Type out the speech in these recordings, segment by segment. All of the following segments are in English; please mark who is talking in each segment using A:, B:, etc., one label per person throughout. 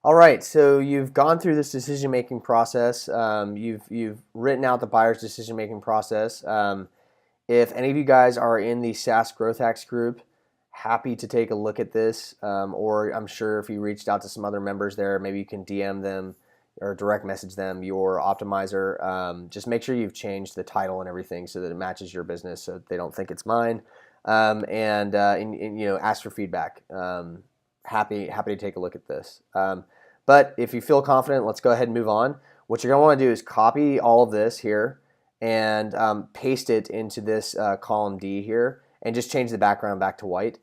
A: All right, so you've gone through this decision-making process. You've written out the buyer's decision-making process. If any of you guys are in the SaaS Growth Hacks group, happy to take a look at this. Or I'm sure if you reached out to some other members there, maybe you can DM them or direct message them your optimizer. Just make sure you've changed the title and everything so that it matches your business, so they don't think it's mine. And ask for feedback. Happy to take a look at this. But if you feel confident, let's go ahead and move on. What you're going to want to do is copy all of this here and paste it into this column D here and just change the background back to white.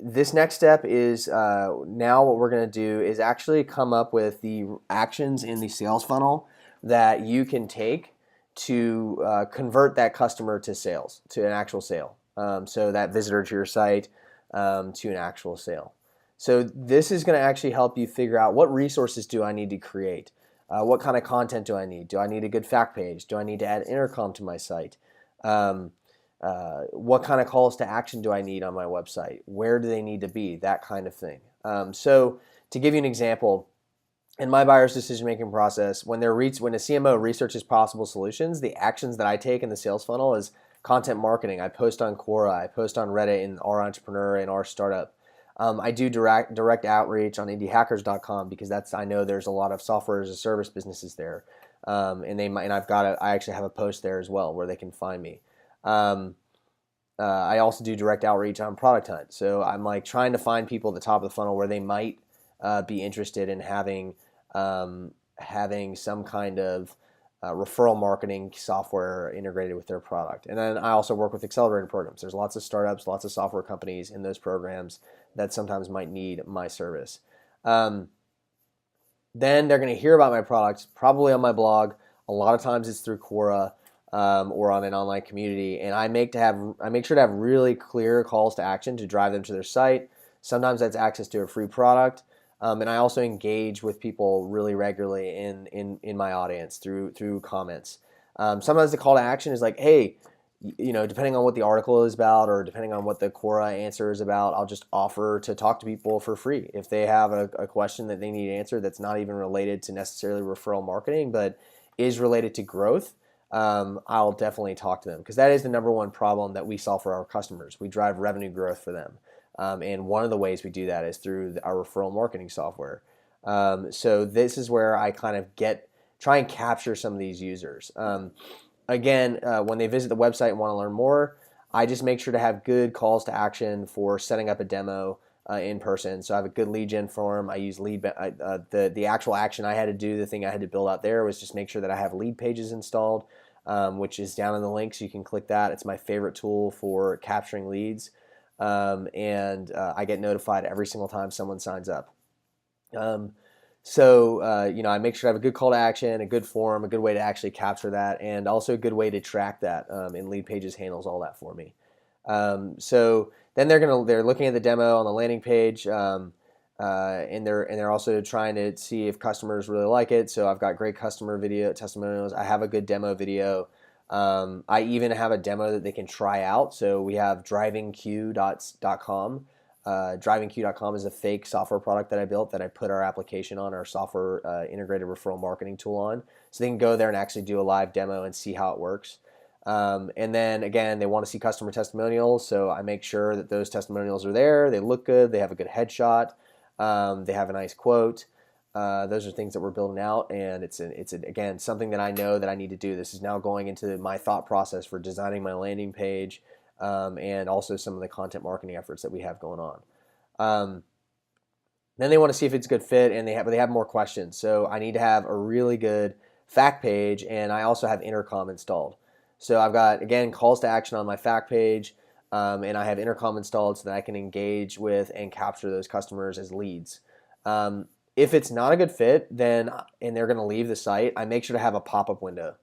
A: This next step is now what we're going to do is actually come up with the actions in the sales funnel that you can take to convert that customer to sales, to an actual sale. So that visitor to your site to an actual sale. So this is going to actually help you figure out what resources do I need to create? What kind of content do I need? Do I need a good fact page? Do I need to add intercom to my site? What kind of calls to action do I need on my website? Where do they need to be? That kind of thing. So to give you an example, in my buyer's decision-making process, when a CMO researches possible solutions, the actions that I take in the sales funnel is content marketing. I post on Quora, I post on Reddit in our entrepreneur and our startup. I do direct outreach on indiehackers.com because I know there's a lot of software as a service businesses there, and I actually have a post there as well where they can find me. I also do direct outreach on Product Hunt, so I'm like trying to find people at the top of the funnel where they might be interested in having some kind of referral marketing software integrated with their product. And then I also work with accelerator programs. There's lots of startups, lots of software companies in those programs that sometimes might need my service. Then they're going to hear about my products, probably on my blog. A lot of times it's through Quora or on an online community. And I make sure to have really clear calls to action to drive them to their site. Sometimes that's access to a free product. And I also engage with people really regularly in my audience through comments. Sometimes the call to action is like, hey, depending on what the article is about or depending on what the Quora answer is about, I'll just offer to talk to people for free. If they have a question that they need answered that's not even related to necessarily referral marketing, but is related to growth, I'll definitely talk to them because that is the number one problem that we solve for our customers. We drive revenue growth for them. And one of the ways we do that is through our referral marketing software. So this is where I kind of try and capture some of these users. Again, when they visit the website and want to learn more, I just make sure to have good calls to action for setting up a demo in person. So I have a good lead gen form. I use the actual action I had to do, the thing I had to build out there was just make sure that I have lead pages installed, which is down in the link, so you can click that. It's my favorite tool for capturing leads. I get notified every single time someone signs up. I make sure I have a good call to action, a good form, a good way to actually capture that, and also a good way to track that. And Lead Pages handles all that for me. So then they're looking at the demo on the landing page, and they're also trying to see if customers really like it. So I've got great customer video testimonials. I have a good demo video. I even have a demo that they can try out. So we have drivingq.com. Drivingq.com is a fake software product that I built that I put our application on, our software integrated referral marketing tool on. So they can go there and actually do a live demo and see how it works. And then again, they want to see customer testimonials. So I make sure that those testimonials are there. They look good. They have a good headshot. They have a nice quote. Those are things that we're building out, and it's again something that I know that I need to do. This is now going into my thought process for designing my landing page, and also some of the content marketing efforts that we have going on. Then they want to see if it's a good fit, and they have more questions. So I need to have a really good fact page, and I also have intercom installed. So I've got again calls to action on my fact page, and I have intercom installed so that I can engage with and capture those customers as leads. If it's not a good fit, and they're going to leave the site, I make sure to have a pop-up window,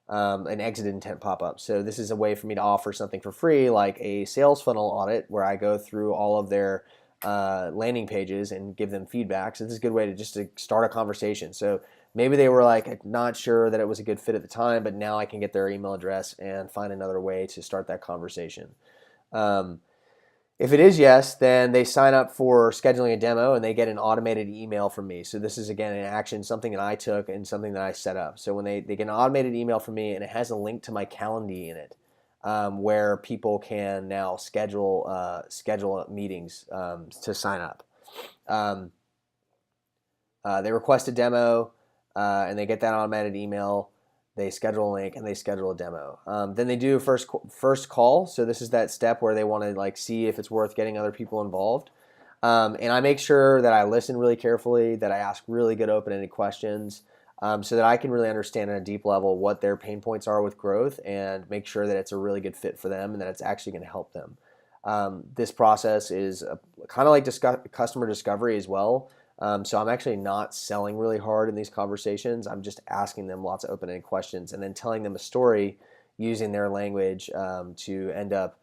A: an exit intent pop-up. So this is a way for me to offer something for free, like a sales funnel audit, where I go through all of their landing pages and give them feedback. So this is a good way to start a conversation. So maybe they were like not sure that it was a good fit at the time, but now I can get their email address and find another way to start that conversation. If it is yes, then they sign up for scheduling a demo and they get an automated email from me. So this is, again, an action, something that I took and something that I set up. So when they get an automated email from me, and it has a link to my Calendly in it, where people can now schedule meetings to sign up. They request a demo, and they get that automated email. They schedule a link and they schedule a demo. Then they do first call. So this is that step where they want to like see if it's worth getting other people involved. And I make sure that I listen really carefully, that I ask really good open-ended questions, so that I can really understand at a deep level what their pain points are with growth and make sure that it's a really good fit for them and that it's actually going to help them. This process is kind of like customer discovery as well. So I'm actually not selling really hard in these conversations. I'm just asking them lots of open-ended questions and then telling them a story using their language to end up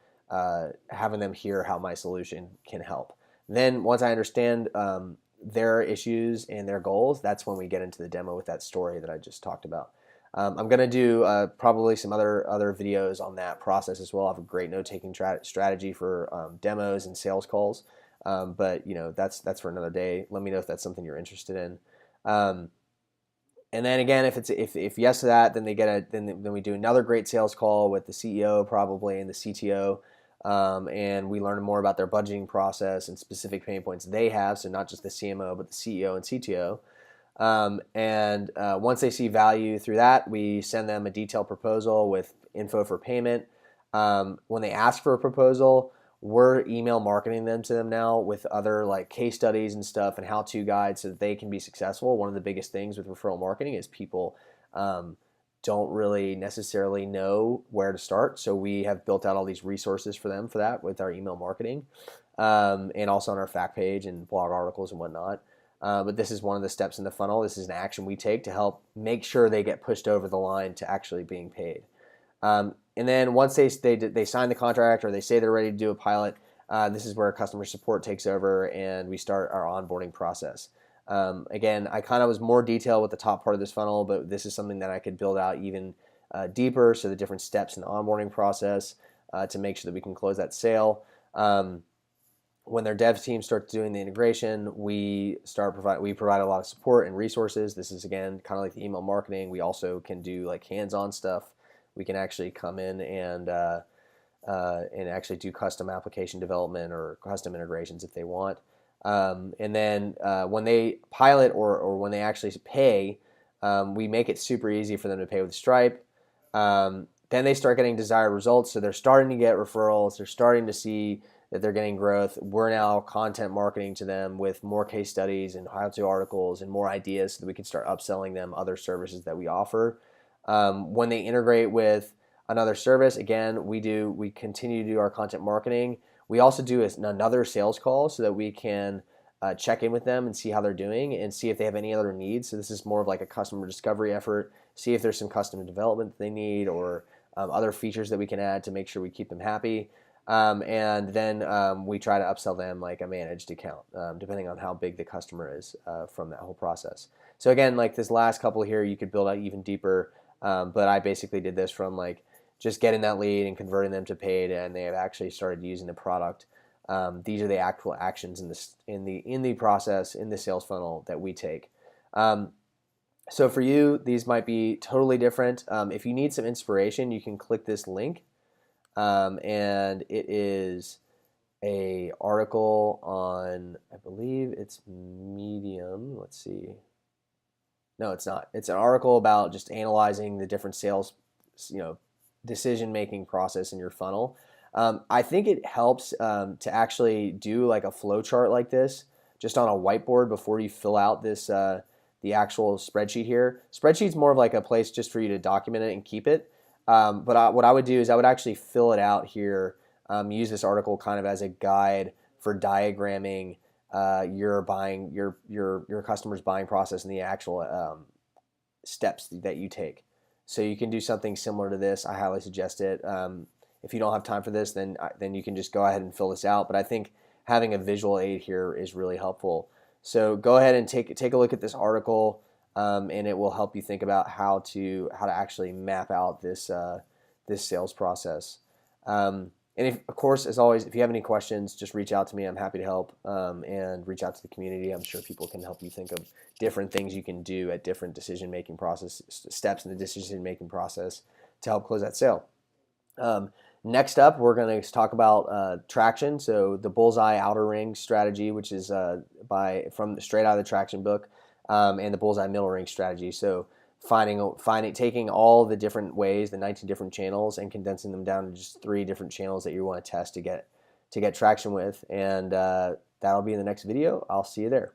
A: having them hear how my solution can help. Then once I understand their issues and their goals, that's when we get into the demo with that story that I just talked about. I'm going to do probably some other videos on that process as well. I have a great note-taking strategy for demos and sales calls. But that's for another day. Let me know if that's something you're interested in. And then again, if yes to that, then then we do another great sales call with the CEO probably and the CTO, and we learn more about their budgeting process and specific pain points they have. So not just the CMO, but the CEO and CTO. And once they see value through that, we send them a detailed proposal with info for payment. When they ask for a proposal, we're email marketing them to them now with other like case studies and stuff and how-to guides so that they can be successful. One of the biggest things with referral marketing is people don't really necessarily know where to start. So we have built out all these resources for them for that with our email marketing, and also on our fact page and blog articles and whatnot. But this is one of the steps in the funnel. This is an action we take to help make sure they get pushed over the line to actually being paid. And then once they sign the contract or they say they're ready to do a pilot, this is where customer support takes over and we start our onboarding process. Again, I kind of was more detailed with the top part of this funnel, but this is something that I could build out even deeper. So the different steps in the onboarding process to make sure that we can close that sale. When their dev team starts doing the integration, we provide a lot of support and resources. This is, again, kind of like the email marketing. We also can do like hands-on stuff. We can actually come in and actually do custom application development or custom integrations if they want. And then when they pilot or when they actually pay, we make it super easy for them to pay with Stripe. Then they start getting desired results. So they're starting to get referrals. They're starting to see that they're getting growth. We're now content marketing to them with more case studies and how-to articles and more ideas so that we can start upselling them other services that we offer. When they integrate with another service, again, we continue to do our content marketing. We also do another sales call so that we can check in with them and see how they're doing and see if they have any other needs. So this is more of like a customer discovery effort, see if there's some custom development that they need or other features that we can add to make sure we keep them happy. And then we try to upsell them like a managed account, depending on how big the customer is from that whole process. So again, like this last couple here, you could build out even deeper. But I basically did this from like just getting that lead and converting them to paid, and they have actually started using the product. These are the actual actions in the process in the sales funnel that we take. So for you, these might be totally different. If you need some inspiration, you can click this link, and it is a article on, I believe it's Medium. Let's see. No, it's not. It's an article about just analyzing the different sales, decision-making process in your funnel. I think it helps to actually do like a flow chart like this just on a whiteboard before you fill out this the actual spreadsheet here. Spreadsheet's more of like a place just for you to document it and keep it. But what I would do is I would actually fill it out here, use this article kind of as a guide for diagramming your customer's buying process and the actual steps that you take. So you can do something similar to this. I highly suggest it. If you don't have time for this, then you can just go ahead and fill this out. But I think having a visual aid here is really helpful. So go ahead and take a look at this article, and it will help you think about how to actually map out this sales process. And if, of course, as always, if you have any questions, just reach out to me. I'm happy to help, and reach out to the community. I'm sure people can help you think of different things you can do at different decision-making process steps in the decision-making process to help close that sale. Next up, we're going to talk about traction. So the bullseye outer ring strategy, which is from straight out of the traction book, and the bullseye middle ring strategy. So taking all the different ways, the 19 different channels, and condensing them down to just 3 different channels that you want to test to get traction with. And that'll be in the next video. I'll see you there.